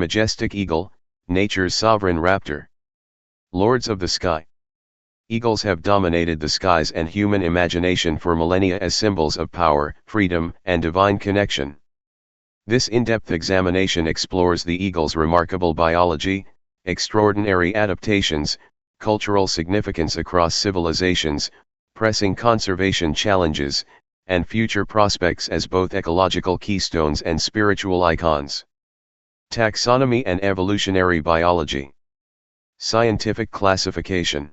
majestic eagle, nature's sovereign raptor. Lords of the sky. Eagles have dominated the skies and human imagination for millennia as symbols of power, freedom, and divine connection. This in-depth examination explores the eagle's remarkable biology, extraordinary adaptations, cultural significance across civilizations, pressing conservation challenges, and future prospects as both ecological keystones and spiritual icons. Taxonomy and evolutionary biology. Scientific classification.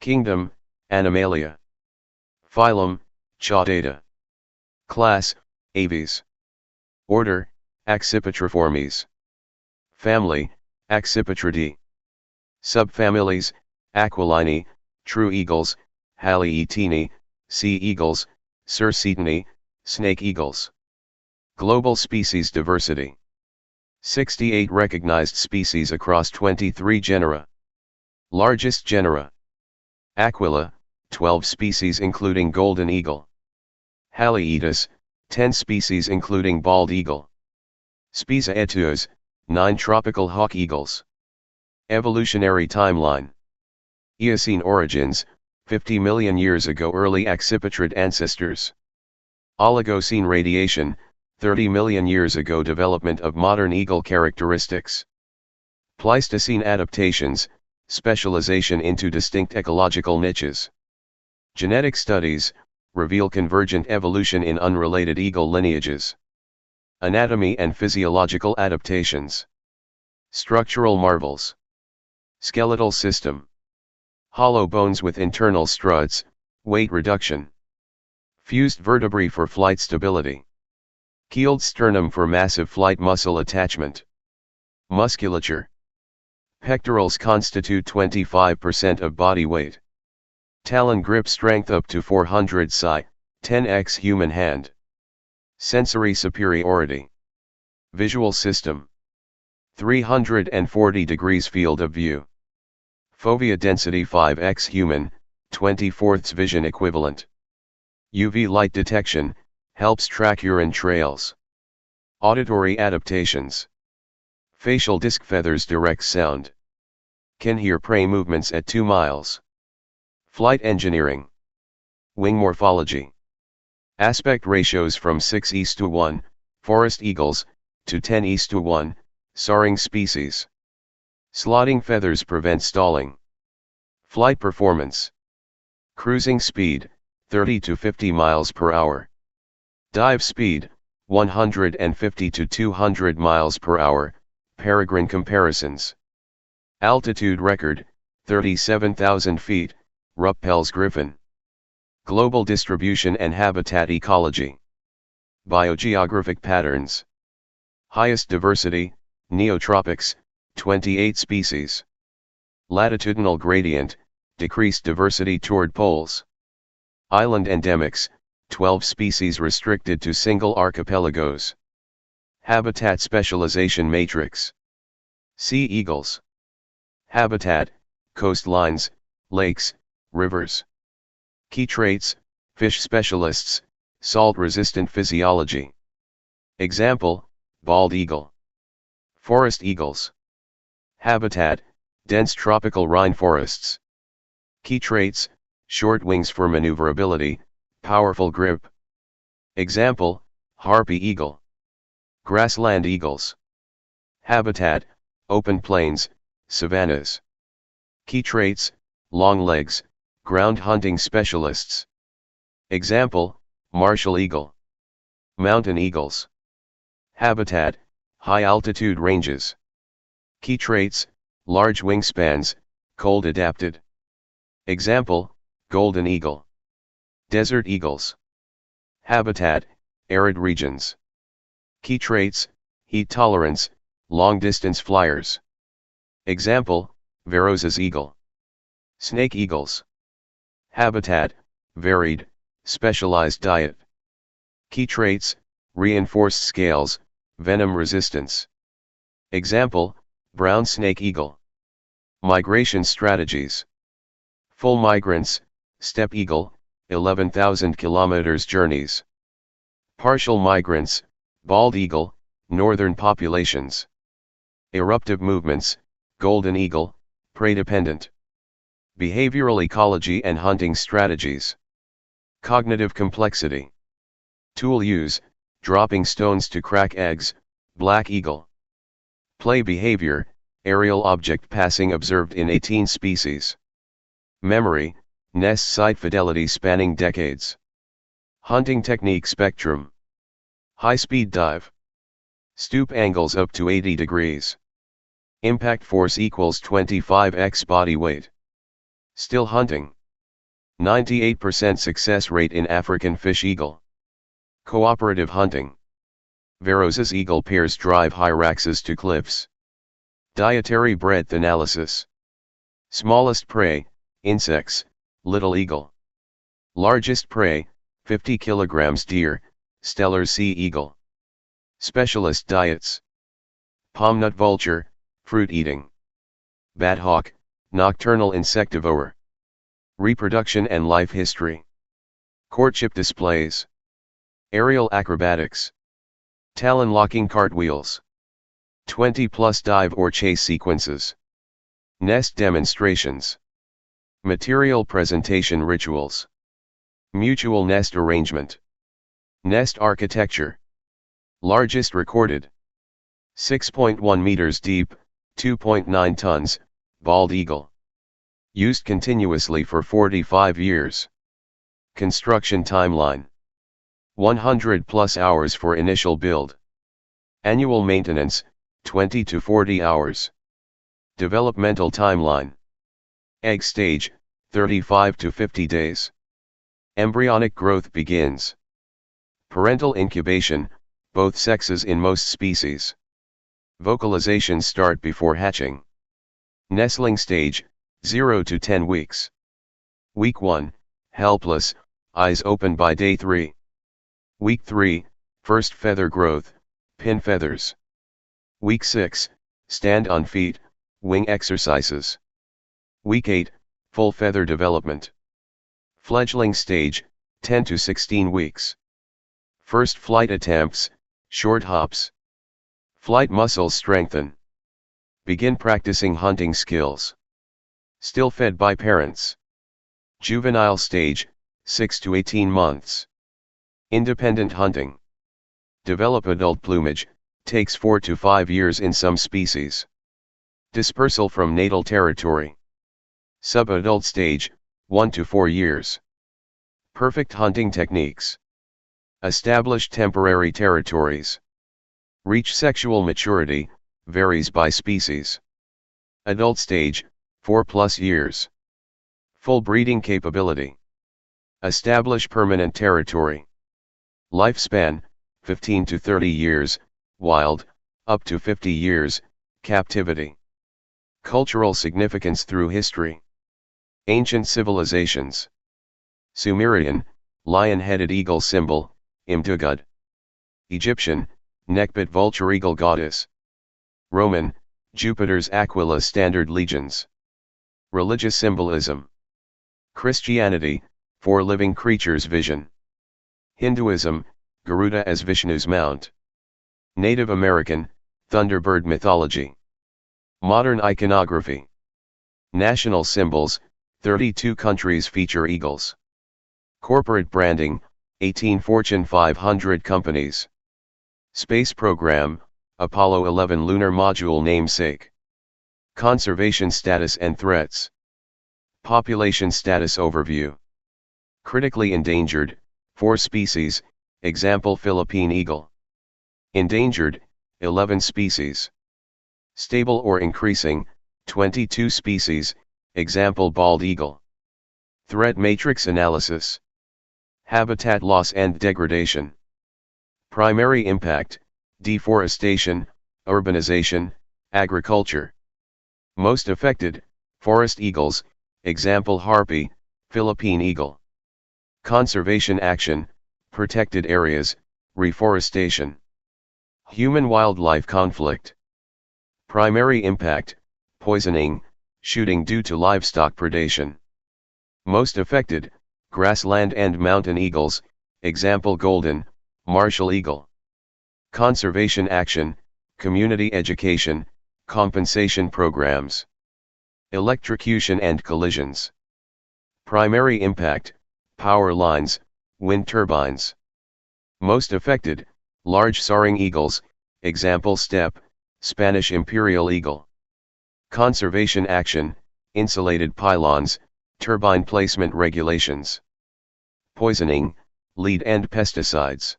Kingdom, Animalia. Phylum, Chordata. Class, Aves. Order, Accipitriformes. Family, Accipitridae. Subfamilies, Aquilini, true eagles, Halietini, sea eagles, Circetini, snake eagles. Global species diversity. 68 recognized species across 23 genera. Largest genera. Aquila, 12 species including golden eagle. Haliaetus, 10 species including bald eagle. Spiza etuus, 9 tropical hawk eagles. Evolutionary timeline. Eocene origins, 50 million years ago early accipitrid ancestors. Oligocene radiation, 30 million years ago development of modern eagle characteristics. Pleistocene adaptations, specialization into distinct ecological niches. Genetic studies, reveal convergent evolution in unrelated eagle lineages. Anatomy and physiological adaptations. Structural marvels. Skeletal system. Hollow bones with internal struts, weight reduction. Fused vertebrae for flight stability. Keeled sternum for massive flight muscle attachment. Musculature. Pectorals constitute 25% of body weight. Talon grip strength up to 400 psi, 10x human hand. Sensory superiority. Visual system. 340 degrees field of view. Fovea density 5x human, 24ths vision equivalent. UV light detection, helps track urine trails. Auditory adaptations. Facial disc feathers direct sound. Can hear prey movements at 2 miles. Flight engineering. Wing morphology. Aspect ratios from 6:1, forest eagles, to 10:1, soaring species. Slotting feathers prevent stalling. Flight performance. Cruising speed, 30 to 50 miles per hour. Dive speed, 150 to 200 miles per hour, peregrine comparisons. Altitude record, 37,000 feet, Ruppel's Griffin. Global distribution and habitat ecology. Biogeographic patterns. Highest diversity, Neotropics, 28 species. Latitudinal gradient, decreased diversity toward poles. Island endemics, 12 species restricted to single archipelagos. Habitat specialization matrix. Sea eagles. Habitat, coastlines, lakes, rivers. Key traits, fish specialists, salt-resistant physiology. Example, bald eagle. Forest eagles. Habitat, dense tropical rainforests. Key traits, short wings for maneuverability, powerful grip. Example, harpy eagle. Grassland eagles. Habitat, open plains, savannas. Key traits, long legs, ground hunting specialists. Example, martial eagle. Mountain eagles. Habitat, high altitude ranges. Key traits, large wingspans, cold adapted. Example, golden eagle. Desert eagles. Habitat, arid regions. Key traits, heat tolerance, long distance flyers. Example, Veroz's eagle. Snake eagles. Habitat, varied, specialized diet. Key traits, reinforced scales, venom resistance. Example, brown snake eagle. Migration strategies. Full migrants, steppe eagle, 11,000 kilometers journeys. Partial migrants, bald eagle, northern populations. Eruptive movements, golden eagle, prey-dependent. Behavioral ecology and hunting strategies. Cognitive complexity. Tool use, dropping stones to crack eggs, black eagle. Play behavior, aerial object passing observed in 18 species. Memory, nest site fidelity spanning decades. Hunting technique spectrum. High-speed dive. Stoop angles up to 80 degrees. Impact force equals 25x body weight. Still hunting. 98% success rate in African fish eagle. Cooperative hunting. Veros's eagle pairs drive hyraxes to cliffs. Dietary breadth analysis. Smallest prey, insects, little eagle. Largest prey, 50 kilograms deer, stellar sea eagle. Specialist diets. Palmnut vulture, fruit eating. Bat hawk, nocturnal insectivore. Reproduction and life history. Courtship displays. Aerial acrobatics. Talon locking cartwheels. 20+ dive or chase sequences. Nest demonstrations. Material presentation rituals. Mutual nest arrangement. Nest architecture. Largest recorded. 6.1 meters deep, 2.9 tons, bald eagle. Used continuously for 45 years. Construction timeline. 100+ hours for initial build. Annual maintenance, 20 to 40 hours. Developmental timeline. Egg stage, 35 to 50 days. Embryonic growth begins. Parental incubation, both sexes in most species. Vocalization start before hatching. Nestling stage, 0 to 10 weeks. Week 1, helpless, eyes open by day 3. Week 3, first feather growth, pin feathers. Week 6, stand on feet, wing exercises. Week 8, full feather development. Fledgling stage, 10 to 16 weeks. First flight attempts, short hops. Flight muscles strengthen. Begin practicing hunting skills. Still fed by parents. Juvenile stage, 6 to 18 months. Independent hunting. Develop adult plumage, takes 4 to 5 years in some species. Dispersal from natal territory. Subadult stage, 1 to 4 years. Perfect hunting techniques. Establish temporary territories. Reach sexual maturity, varies by species. Adult stage, 4+ years. Full breeding capability. Establish permanent territory. Lifespan, 15 to 30 years, wild, up to 50 years, captivity. Cultural significance through history. Ancient civilizations. Sumerian, lion-headed eagle symbol, Imdugud. Egyptian, neckbit vulture eagle goddess. Roman, Jupiter's Aquila standard legions. Religious symbolism. Christianity, 4 living creatures vision. Hinduism, Garuda as Vishnu's mount. Native American, Thunderbird mythology. Modern iconography. National symbols, 32 countries feature eagles. Corporate branding, 18 Fortune 500 companies. Space program, Apollo 11 lunar module namesake. Conservation status and threats. Population status overview. Critically endangered, 4 species, example Philippine eagle. Endangered, 11 species. Stable or increasing, 22 species, example bald eagle. Threat matrix analysis. Habitat loss and degradation. Primary impact, deforestation, urbanization, agriculture. Most affected, forest eagles, example harpy, Philippine eagle. Conservation action, protected areas, reforestation. Human-wildlife conflict. Primary impact, poisoning, shooting due to livestock predation. Most affected, grassland and mountain eagles, example golden, martial eagle. Conservation action, community education, Compensation programs. Electrocution and collisions. Primary impact, power lines, wind turbines. Most affected, large soaring eagles, example steppe, Spanish imperial eagle. Conservation action, insulated pylons, turbine placement regulations. Poisoning, lead and pesticides.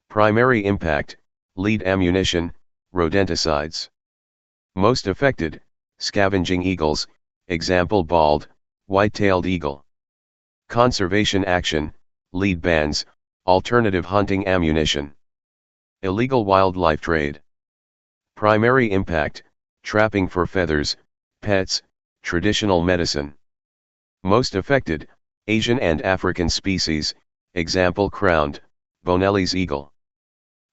Primary impact, lead ammunition, rodenticides. Most affected, scavenging eagles, example bald, white-tailed eagle. Conservation action, lead bans, alternative hunting ammunition. Illegal wildlife trade. Primary impact, trapping for feathers, pets, traditional medicine. Most affected, Asian and African species, example crowned, Bonelli's eagle.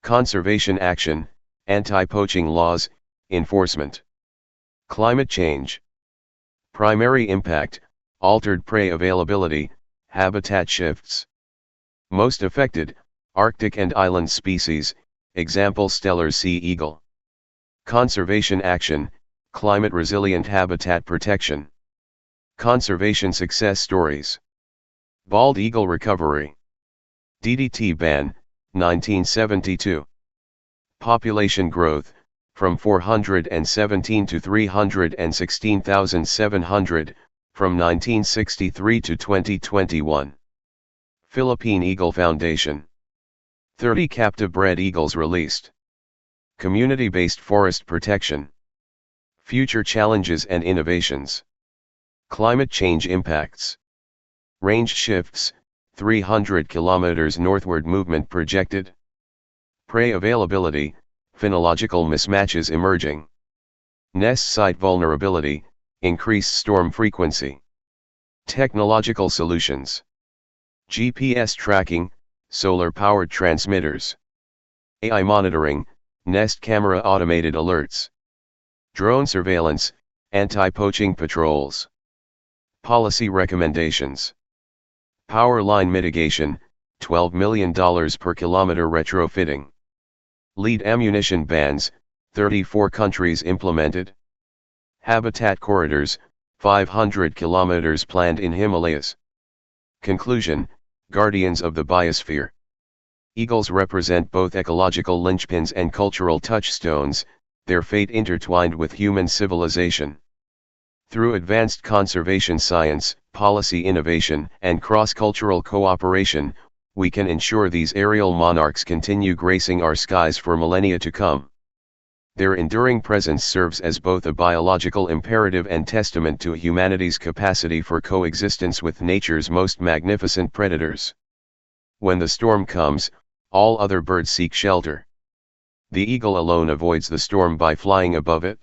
Conservation action, anti-poaching laws, enforcement. Climate change. Primary impact, altered prey availability, habitat shifts. Most affected, Arctic and island species, example stellar sea eagle. Conservation action, climate resilient habitat protection. Conservation success stories. Bald eagle recovery. DDT ban, 1972. Population growth, from 417 to 316,700, from 1963 to 2021. Philippine Eagle Foundation. 30 captive bred eagles released. Community-based forest protection. Future challenges and innovations. Climate change impacts. Range shifts, 300 kilometers northward movement projected. Prey availability, phenological mismatches emerging. Nest site vulnerability, increased storm frequency. Technological solutions. GPS tracking, solar-powered transmitters. AI monitoring, nest camera automated alerts. Drone surveillance, anti-poaching patrols. Policy recommendations. Power line mitigation, $12 million per kilometer retrofitting. Lead ammunition bans, 34 countries implemented. Habitat corridors, 500 kilometers planned in Himalayas. Conclusion, guardians of the biosphere. Eagles represent both ecological linchpins and cultural touchstones, their fate intertwined with human civilization. Through advanced conservation science, policy innovation, and cross-cultural cooperation, we can ensure these aerial monarchs continue gracing our skies for millennia to come. Their enduring presence serves as both a biological imperative and testament to humanity's capacity for coexistence with nature's most magnificent predators. When the storm comes, all other birds seek shelter. The eagle alone avoids the storm by flying above it.